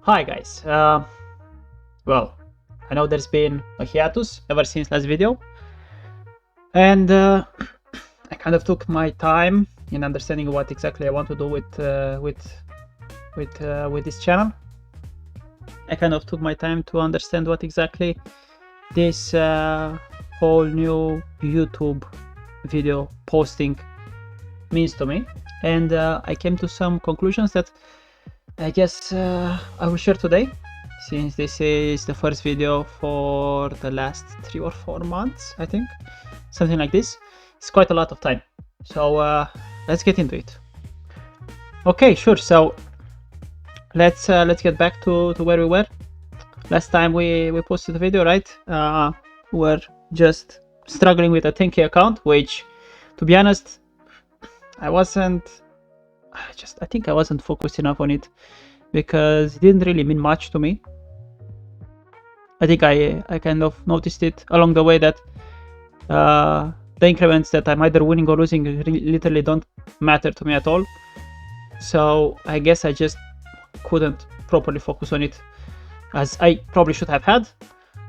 Hi guys, well, I know there's been a hiatus ever since last video, and I kind of took my time in understanding what exactly I want to do with this channel. I kind of took my time to understand what exactly this whole new YouTube video posting means to me, and I came to some conclusions that I guess I will share today, since this is the first video for the last 3 or 4 months, I think, something like this. It's quite a lot of time, so let's get into it. Okay, sure. So let's get back to where we were last time we posted the video, right? We're just struggling with a 10k account, which, to be honest, I think I wasn't focused enough on it, because it didn't really mean much to me. I think I kind of noticed it along the way that the increments that I'm either winning or losing literally don't matter to me at all. So I guess I just couldn't properly focus on it as I probably should have had.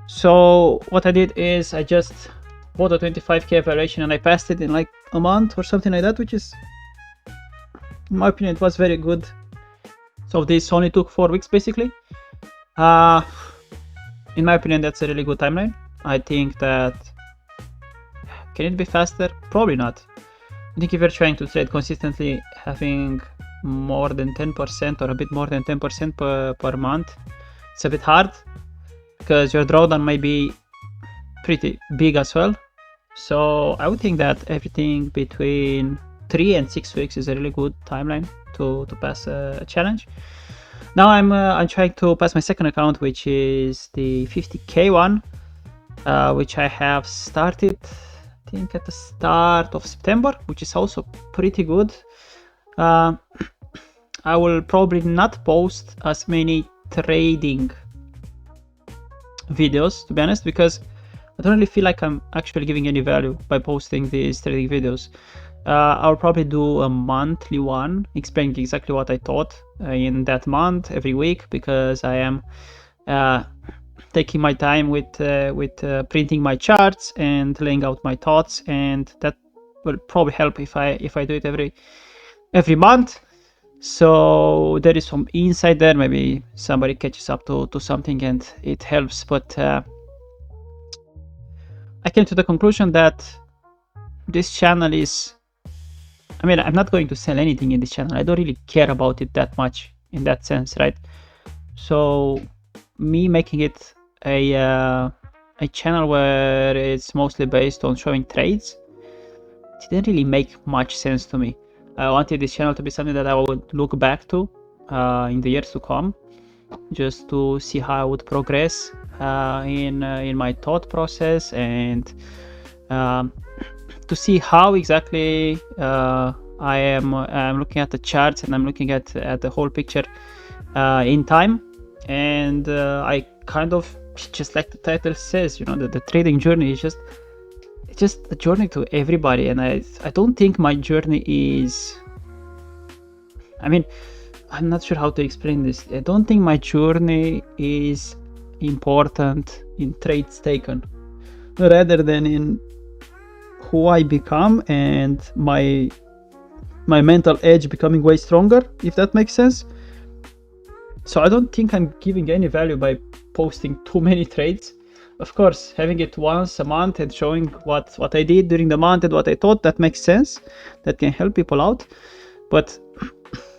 So what I did is I just bought a 25k evaluation and I passed it in like a month or something like that, which is, in my opinion, it was very good. So this only took 4 weeks basically. In my opinion, that's a really good timeline. I think that, can it be faster? Probably not. I think if you're trying to trade consistently, having more than 10% or a bit more than 10% per month, it's a bit hard, because your drawdown might be pretty big as well. So I would think that everything between 3 and 6 weeks is a really good timeline to pass a challenge. Now I'm trying to pass my second account, which is the 50k one, which I have started, I think, at the start of September, which is also pretty good. I will probably not post as many trading videos, to be honest, because I don't really feel like I'm actually giving any value by posting these trading videos. I'll probably do a monthly one explaining exactly what I thought in that month every week, because I am taking my time with printing my charts and laying out my thoughts, and that will probably help if I do it every month. So there is some insight there. Maybe somebody catches up to something and it helps. But I came to the conclusion that this channel is, I mean, I'm not going to sell anything in this channel. I don't really care about it that much in that sense, right? So me making it a channel where it's mostly based on showing trades, it didn't really make much sense to me. I wanted this channel to be something that I would look back to in the years to come, just to see how I would progress in my thought process, and to see how exactly I'm looking at the charts, and I'm looking at the whole picture in time. And I kind of, just like the title says, you know, that the trading journey is just a journey to everybody. And I don't think my journey is, I mean, I'm not sure how to explain this. I don't think my journey is important in trades taken, rather than in who I become and my mental edge becoming way stronger, if that makes sense. So I don't think I'm giving any value by posting too many trades. Of course, having it once a month and showing what I did during the month and what I thought, that makes sense. That can help people out. But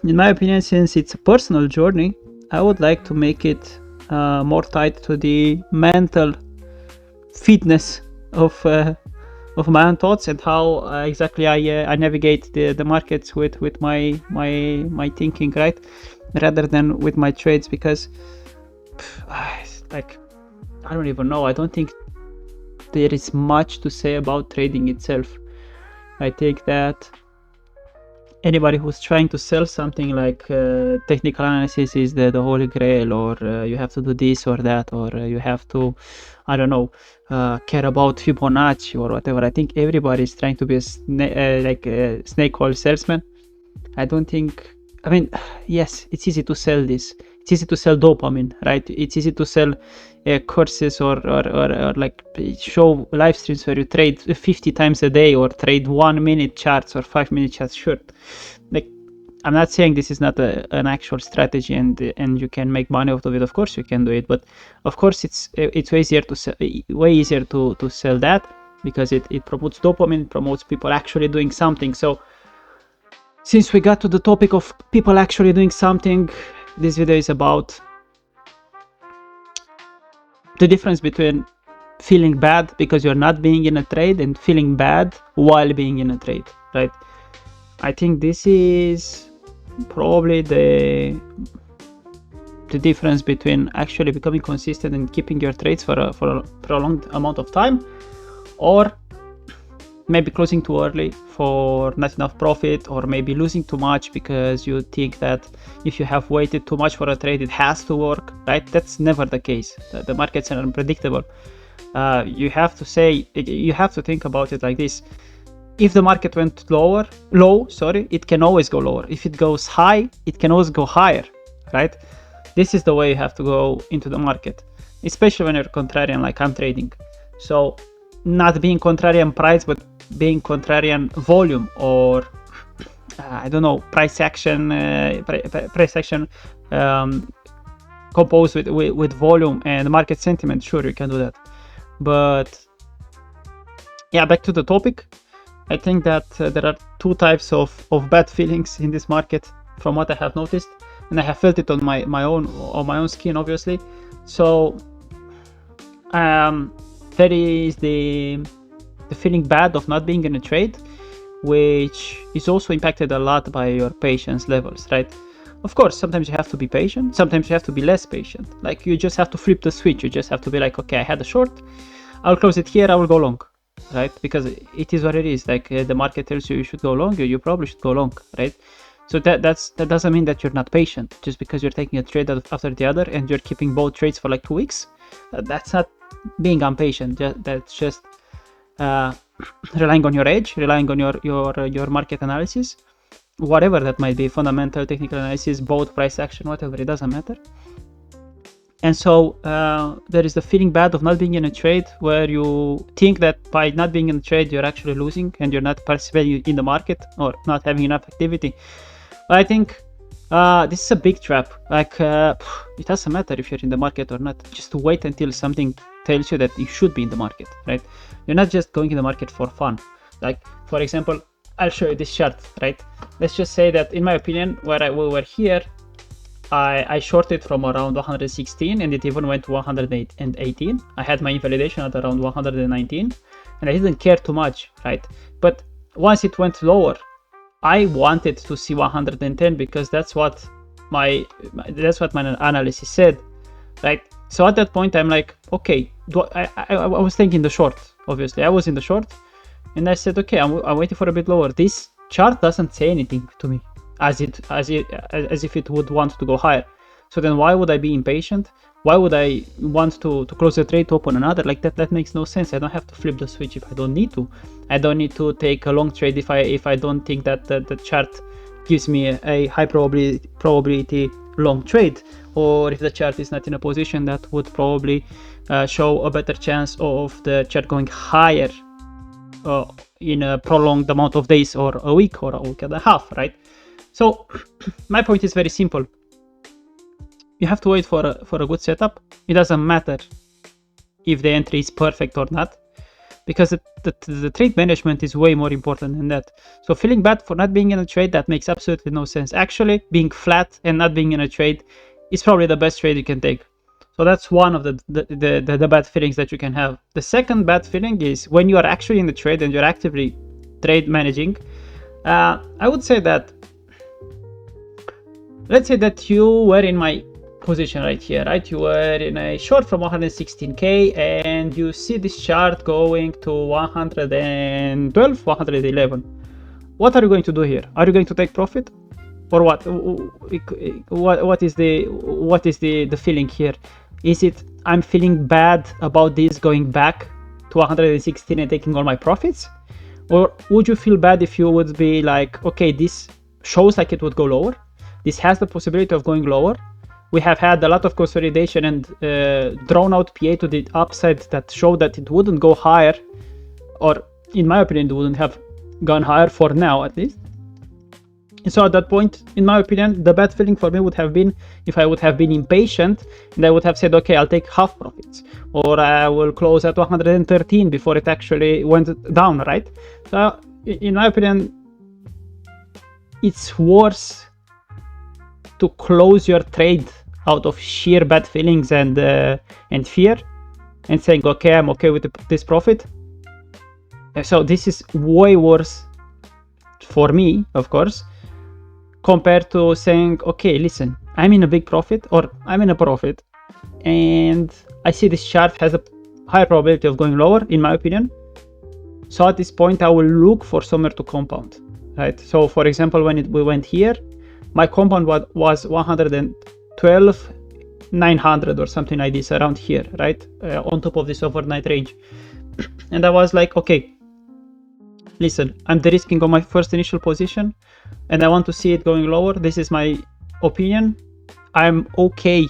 in my opinion, since it's a personal journey, I would like to make it more tied to the mental fitness of my own thoughts, and how exactly I navigate the markets with my thinking, right, rather than with my trades. Because like, I don't even know, I don't think there is much to say about trading itself. I think that anybody who's trying to sell something like technical analysis is the holy grail, or you have to do this or that, or you have to, I don't know, care about Fibonacci or whatever. I think everybody is trying to be a snake oil salesman. I don't think, I mean, yes, it's easy to sell this. it's easy to sell dopamine, right? It's easy to sell courses or like show live streams where you trade 50 times a day or trade 1 minute charts or 5 minute charts. Sure, like I'm not saying this is not an actual strategy and you can make money out of it. Of course you can do it, but of course it's way easier to sell, to sell that, because it promotes dopamine, promotes people actually doing something. So since we got to the topic of people actually doing something, this video is about the difference between feeling bad because you're not being in a trade and feeling bad while being in a trade, right? I think this is probably the difference between actually becoming consistent and keeping your trades for a prolonged amount of time, or maybe closing too early for not enough profit, or maybe losing too much because you think that if you have waited too much for a trade it has to work, right? That's never the case. The markets are unpredictable. You have to think about it like this: if the market went low, it can always go lower. If it goes high, it can always go higher, right? This is the way you have to go into the market, especially when you're contrarian like I'm trading. So not being contrarian price, but being contrarian volume, or I don't know, price action composed with volume and market sentiment. Sure, you can do that. But yeah, back to the topic. I think that there are two types of bad feelings in this market, from what I have noticed, and I have felt it on my own skin, obviously. So there is the feeling bad of not being in a trade, which is also impacted a lot by your patience levels, right? Of course, sometimes you have to be patient, sometimes you have to be less patient. Like, you just have to flip the switch. You just have to be like, okay, I had a short, I'll close it here, I will go long, right? Because it is what it is. Like, the market tells you should go long, you probably should go long, right? So that doesn't mean that you're not patient just because you're taking a trade after the other and you're keeping both trades for like 2 weeks. That's not being impatient. That's just relying on your edge, relying on your market analysis, whatever that might be, fundamental, technical analysis, both, price action, whatever, it doesn't matter. And so there is the feeling bad of not being in a trade, where you think that by not being in a trade you're actually losing and you're not participating in the market or not having enough activity. But I think this is a big trap. Like, it doesn't matter if you're in the market or not. Just wait until something tells you that you should be in the market, right? You're not just going in the market for fun. Like, for example, I'll show you this chart, right? Let's just say that, in my opinion, we were here, I shorted from around 116 and it even went to 118. I had my invalidation at around 119 and I didn't care too much, right? But once it went lower, I wanted to see 110 because that's what my analysis said, right? So at that point I'm like, okay, I was thinking the short, obviously. I was in the short and I said, okay, I'm waiting for a bit lower. This chart doesn't say anything to me as if it would want to go higher. So then why would I be impatient? Why would I want to close the trade to open another? Like, that makes no sense. I don't have to flip the switch if I don't need to. I don't need to take a long trade if I don't think that the chart gives me a high probability long trade, or if the chart is not in a position that would probably show a better chance of the chart going higher in a prolonged amount of days, or a week and a half, right? So my point is very simple. You have to wait for a good setup. It doesn't matter if the entry is perfect or not, because the trade management is way more important than that. So feeling bad for not being in a trade, that makes absolutely no sense. Actually, being flat and not being in a trade is probably the best trade you can take. So that's one of the bad feelings that you can have. The second bad feeling is when you are actually in the trade and you're actively trade managing. I would say that, let's say that you were in my position right here, right? You were in a short from 116k and you see this chart going to 112, 111. What are you going to do here? Are you going to take profit, or what? What is the feeling here? Is it I'm feeling bad about this going back to 116 and taking all my profits? Or would you feel bad if you would be like, okay, this shows like it would go lower, this has the possibility of going lower, we have had a lot of consolidation and drawn out PA to the upside that showed that it wouldn't go higher, or in my opinion, it wouldn't have gone higher for now at least. And so at that point, in my opinion, the bad feeling for me would have been if I would have been impatient and I would have said, okay, I'll take half profits, or I will close at 113 before it actually went down, right? So in my opinion, it's worse to close your trade out of sheer bad feelings and fear, and saying, okay, I'm okay with this profit. So this is way worse for me, of course, compared to saying, okay, listen, I'm in a big profit, or I'm in a profit, and I see this chart has a higher probability of going lower, in my opinion. So at this point, I will look for somewhere to compound, right? So for example, when we went here, my compound was 112,900 or something like this, around here, right? On top of this overnight range. And I was like, okay, listen, I'm de-risking on my first initial position and I want to see it going lower. This is my opinion. I'm okay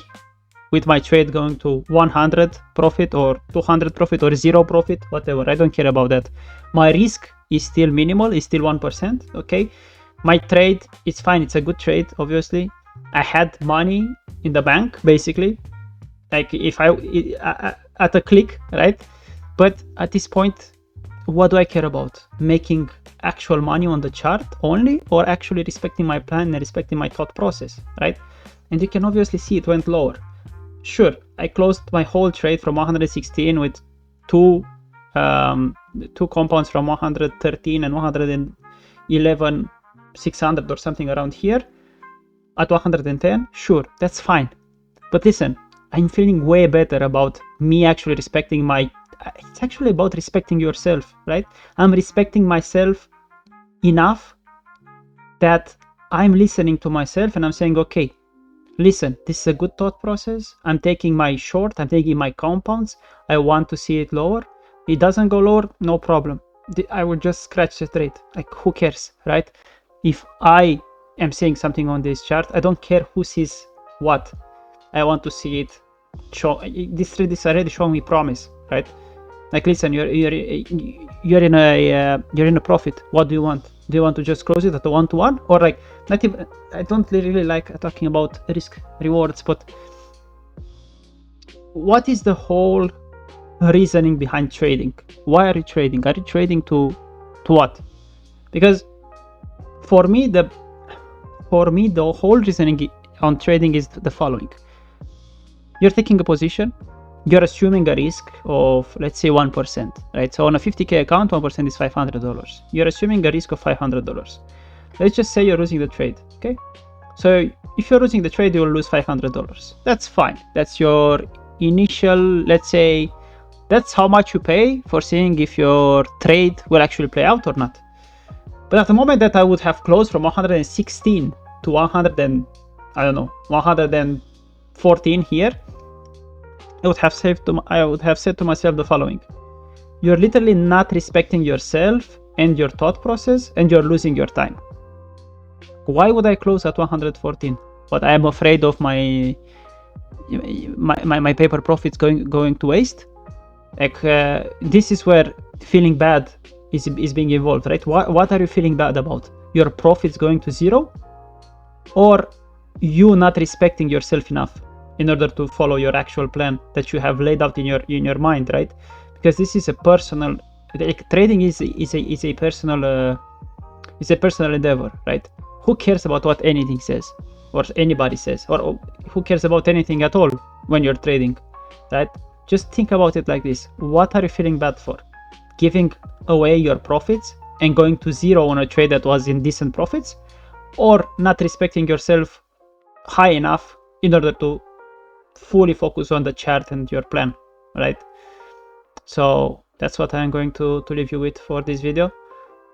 with my trade going to 100 profit or 200 profit or 0 profit, whatever. I don't care about that. My risk is still minimal, is still 1%, okay? My trade, it's fine, it's a good trade, obviously. I had money in the bank, basically, like if at a click, right? But at this point, what do I care about? Making actual money on the chart only, or actually respecting my plan and respecting my thought process, right? And you can obviously see it went lower. Sure, I closed my whole trade from 116 with two compounds from 113 and 111, 600 or something around here at 110. Sure, that's fine. But listen, I'm feeling way better about me actually respecting my, it's actually about respecting yourself, right? I'm respecting myself enough that I'm listening to myself and I'm saying, okay, listen, this is a good thought process. I'm taking my short, I'm taking my compounds. I want to see it lower. It doesn't go lower, no problem. I will just scratch the trade. Like, who cares, right? If I am saying something on this chart, I don't care who sees what. I want to see it show. This trade is already showing me promise, right? Like, listen, you're in a profit. What do you want? Do you want to just close it at a 1-to-1, or like not even? I don't really like talking about risk rewards, but what is the whole reasoning behind trading? Why are you trading? Are you trading to what? Because for me the whole reasoning on trading is the following. You're taking a position, you're assuming a risk of, let's say, 1%, right? So on a 50K account, 1% is $500. You're assuming a risk of $500. Let's just say you're losing the trade, okay? So if you're losing the trade, you will lose $500. That's fine. That's your initial, let's say, that's how much you pay for seeing if your trade will actually play out or not. But at the moment that I would have closed from 116 to 114 here, I would have said to myself the following: you're literally not respecting yourself and your thought process, and you're losing your time. Why would I close at 114? But I am afraid of my paper profits going to waste. Like this is where feeling bad is being involved, right? What are you feeling bad about? Your profits going to zero, or you not respecting yourself enough in order to follow your actual plan that you have laid out in your mind, right? Because this is a personal, like, trading is a personal endeavor, right? Who cares about what anything says or anybody says, or who cares about anything at all when you're trading, right? Just think about it like this: what are you feeling bad for? Giving away your profits and going to zero on a trade that was in decent profits, or not respecting yourself high enough in order to fully focus on the chart and your plan, right? So that's what I'm going to leave you with for this video.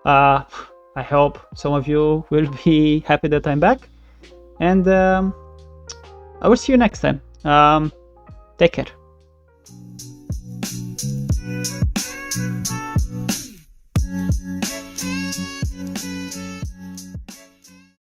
I hope some of you will be happy that I'm back, and I will see you next time. Take care.